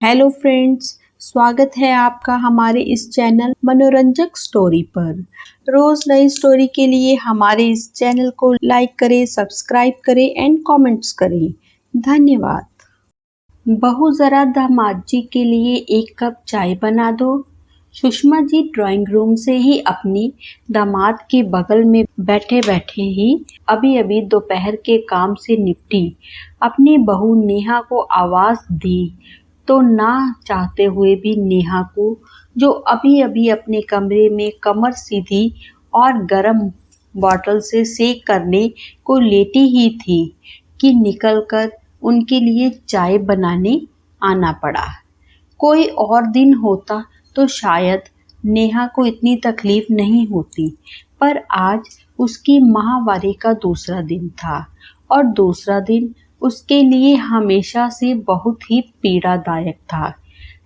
Hello friends, स्वागत है आपका हमारे इस चैनल मनोरंजक स्टोरी पर। रोज नई स्टोरी के लिए हमारे इस चैनल को लाइक करें, सब्सक्राइब करें एंड कमेंट्स करें। धन्यवाद। बहू जरा दामाद जी के लिए एक कप चाय बना दो। सुषमा जी ड्राइंग रूम से ही अपनी दामाद के बगल में बैठे बैठे ही अभी दोपहर के काम से निपटी अपनी बहू नेहा को आवाज दी तो ना चाहते हुए भी नेहा को, जो अभी अपने कमरे में कमर सीधी और गर्म बॉटल से सेक करने को लेटी ही थी कि निकलकर उनके लिए चाय बनाने आना पड़ा। कोई और दिन होता तो शायद नेहा को इतनी तकलीफ नहीं होती, पर आज उसकी माहवारी का दूसरा दिन था और दूसरा दिन उसके लिए हमेशा से बहुत ही पीड़ादायक था।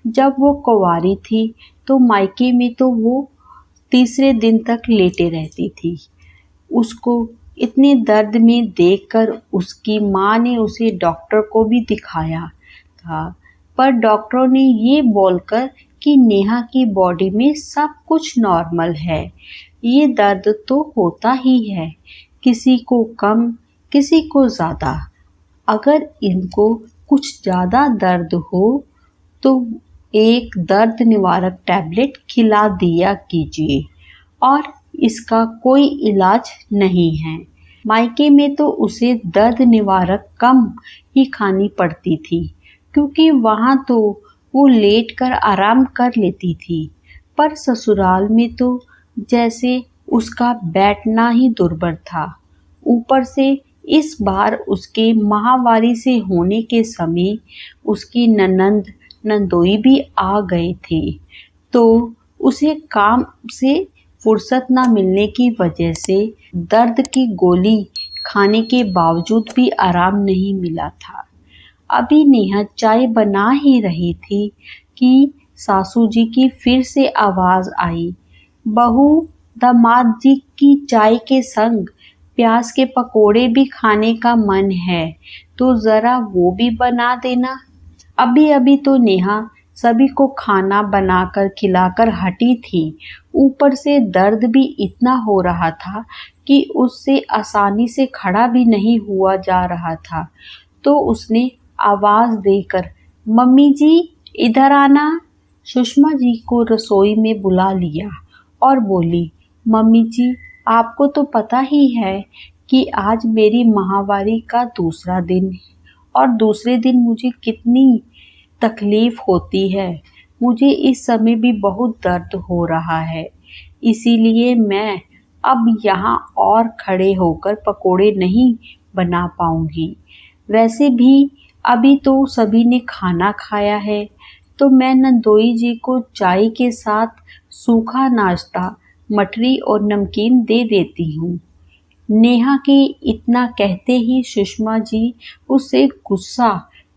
जब वो कुंवारी थी तो मायके में तो वो तीसरे दिन तक लेटे रहती थी। उसको इतने दर्द में देखकर उसकी माँ ने उसे डॉक्टर को भी दिखाया था, पर डॉक्टरों ने ये बोलकर कि नेहा की बॉडी में सब कुछ नॉर्मल है। ये दर्द तो होता ही है, किसी को कम किसी को ज़्यादा। अगर इनको कुछ ज़्यादा दर्द हो तो एक दर्द निवारक टैबलेट खिला दिया कीजिए और इसका कोई इलाज नहीं है। मायके में तो उसे दर्द निवारक कम ही खानी पड़ती थी, क्योंकि वहाँ तो वो लेट कर आराम कर लेती थी, पर ससुराल में तो जैसे उसका बैठना ही दुर्बर था। ऊपर से इस बार उसके माहवारी से होने के समय उसकी ननंद नंदोई भी आ गए थे, तो उसे काम से फुर्सत न मिलने की वजह से दर्द की गोली खाने के बावजूद भी आराम नहीं मिला था। अभी नेहा चाय बना ही रही थी कि सासू जी की फिर से आवाज आई, बहू, दामाद जी की चाय के संग प्याज के पकोड़े भी खाने का मन है तो जरा वो भी बना देना। अभी तो नेहा सभी को खाना बनाकर खिलाकर हटी थी, ऊपर से दर्द भी इतना हो रहा था कि उससे आसानी से खड़ा भी नहीं हुआ जा रहा था। तो उसने आवाज देकर, मम्मी जी इधर आना, सुषमा जी को रसोई में बुला लिया और बोली, मम्मी जी आपको तो पता ही है कि आज मेरी माहवारी का दूसरा दिन है और दूसरे दिन मुझे कितनी तकलीफ होती है। मुझे इस समय भी बहुत दर्द हो रहा है, इसीलिए मैं अब यहाँ और खड़े होकर पकोड़े नहीं बना पाऊंगी। वैसे भी अभी तो सभी ने खाना खाया है, तो मैं नंदोई जी को चाय के साथ सूखा नाश्ता, मठरी और नमकीन दे देती हूँ। नेहा के इतना कहते ही सुषमा जी उससे गुस्सा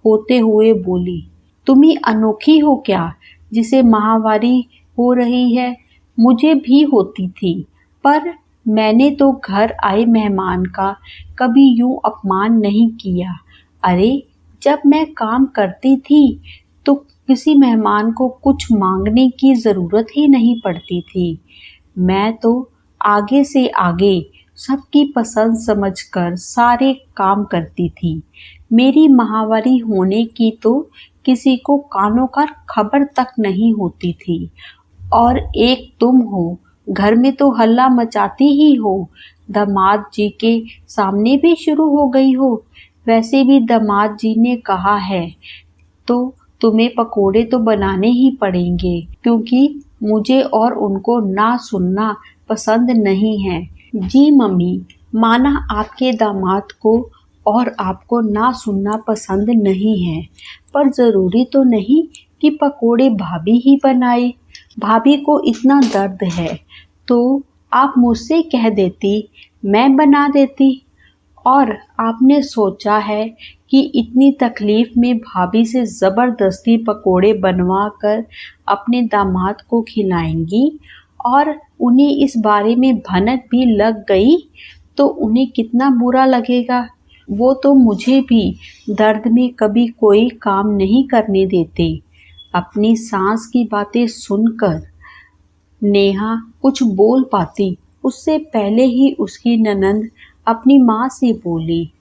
होते हुए बोली, तुम ही अनोखी हो क्या जिसे माहवारी हो रही है? मुझे भी होती थी, पर मैंने तो घर आए मेहमान का कभी यूं अपमान नहीं किया। अरे जब मैं काम करती थी तो किसी मेहमान को कुछ मांगने की ज़रूरत ही नहीं पड़ती थी। मैं तो आगे से आगे सबकी पसंद समझकर सारे काम करती थी। मेरी माहवारी होने की तो किसी को कानों का खबर तक नहीं होती थी, और एक तुम हो, घर में तो हल्ला मचाती ही हो, दामाद जी के सामने भी शुरू हो गई हो। वैसे भी दामाद जी ने कहा है तो तुम्हें पकोड़े तो बनाने ही पड़ेंगे, क्योंकि मुझे और उनको ना सुनना पसंद नहीं है। जी मम्मी, माना आपके दामाद को और आपको ना सुनना पसंद नहीं है, पर ज़रूरी तो नहीं कि पकोड़े भाभी ही बनाए। भाभी को इतना दर्द है तो आप मुझसे कह देती, मैं बना देती। और आपने सोचा है कि इतनी तकलीफ में भाभी से ज़बरदस्ती पकोड़े बनवा कर अपने दामाद को खिलाएंगी, और उन्हें इस बारे में भनक भी लग गई तो उन्हें कितना बुरा लगेगा। वो तो मुझे भी दर्द में कभी कोई काम नहीं करने देते। अपनी सास की बातें सुनकर नेहा कुछ बोल पाती उससे पहले ही उसकी ननंद अपनी माँ से बोली,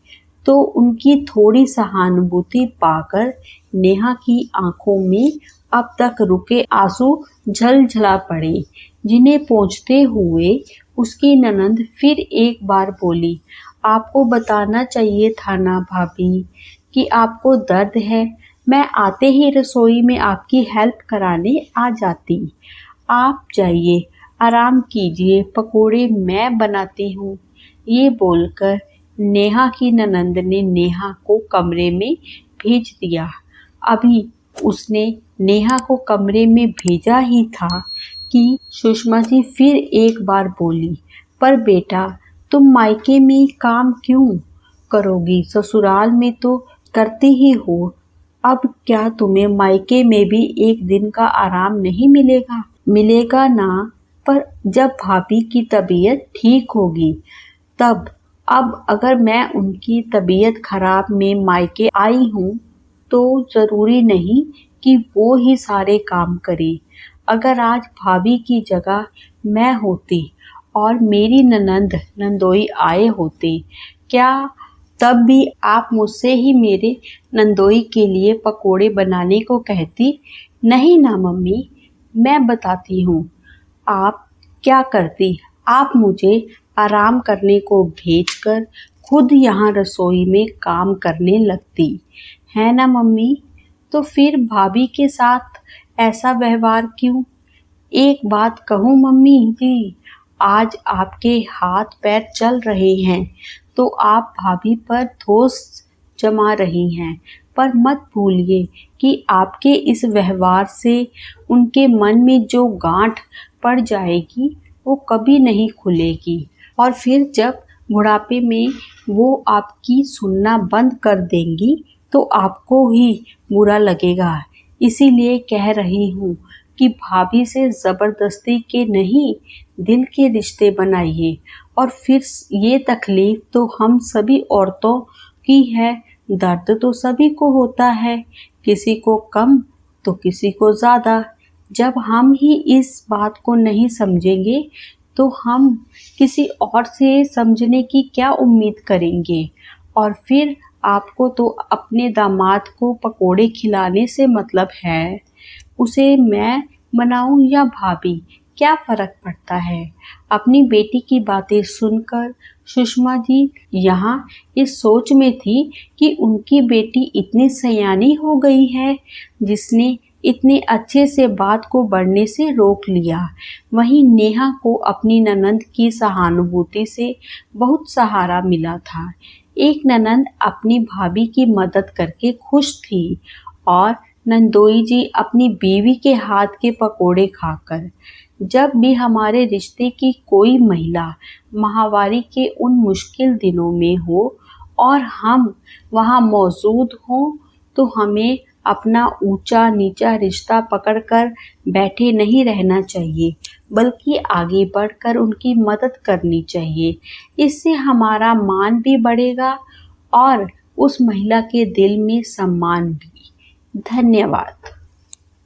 तो उनकी थोड़ी सहानुभूति पाकर नेहा की आंखों में अब तक रुके आंसू झलझला पड़े, जिन्हें पोंछते हुए उसकी ननंद फिर एक बार बोली, आपको बताना चाहिए था ना भाभी कि आपको दर्द है। मैं आते ही रसोई में आपकी हेल्प कराने आ जाती। आप जाइए, आराम कीजिए, पकोड़े मैं बनाती हूँ। ये बोलकर नेहा की ननंद ने नेहा को कमरे में भेज दिया। अभी उसने नेहा को कमरे में भेजा ही था कि सुषमा जी फिर एक बार बोली, पर बेटा तुम मायके में काम क्यों करोगी, ससुराल में तो करती ही हो। अब क्या तुम्हें मायके में भी एक दिन का आराम नहीं मिलेगा? मिलेगा ना, पर जब भाभी की तबीयत ठीक होगी तब। अब अगर मैं उनकी तबीयत खराब में मायके आई हूँ तो ज़रूरी नहीं कि वो ही सारे काम करे। अगर आज भाभी की जगह मैं होती और मेरी ननंद नंदोई आए होते, क्या तब भी आप मुझसे ही मेरे नंदोई के लिए पकोड़े बनाने को कहती? नहीं ना मम्मी, मैं बताती हूँ आप क्या करती। आप मुझे आराम करने को भेजकर खुद यहाँ रसोई में काम करने लगती, है ना मम्मी? तो फिर भाभी के साथ ऐसा व्यवहार क्यों? एक बात कहूँ मम्मी जी, आज आपके हाथ पैर चल रहे हैं तो आप भाभी पर दोष जमा रही हैं, पर मत भूलिए कि आपके इस व्यवहार से उनके मन में जो गांठ पड़ जाएगी वो कभी नहीं खुलेगी, और फिर जब बुढ़ापे में वो आपकी सुनना बंद कर देंगी तो आपको ही बुरा लगेगा। इसीलिए कह रही हूँ कि भाभी से ज़बरदस्ती के नहीं, दिल के रिश्ते बनाइए। और फिर ये तकलीफ़ तो हम सभी औरतों की है, दर्द तो सभी को होता है, किसी को कम तो किसी को ज़्यादा। जब हम ही इस बात को नहीं समझेंगे तो हम किसी और से समझने की क्या उम्मीद करेंगे। और फिर आपको तो अपने दामाद को पकोड़े खिलाने से मतलब है, उसे मैं मनाऊं या भाभी, क्या फ़र्क पड़ता है। अपनी बेटी की बातें सुनकर सुषमा जी यहाँ इस सोच में थी कि उनकी बेटी इतनी सयानी हो गई है जिसने इतने अच्छे से बात को बढ़ने से रोक लिया। वहीं नेहा को अपनी ननंद की सहानुभूति से बहुत सहारा मिला था। एक ननंद अपनी भाभी की मदद करके खुश थी और नंदोई जी अपनी बीवी के हाथ के पकोड़े खाकर। जब भी हमारे रिश्ते की कोई महिला माहवारी के उन मुश्किल दिनों में हो और हम वहाँ मौजूद हों तो हमें अपना ऊंचा नीचा रिश्ता पकड़कर बैठे नहीं रहना चाहिए, बल्कि आगे बढ़कर उनकी मदद करनी चाहिए। इससे हमारा मान भी बढ़ेगा और उस महिला के दिल में सम्मान भी। धन्यवाद।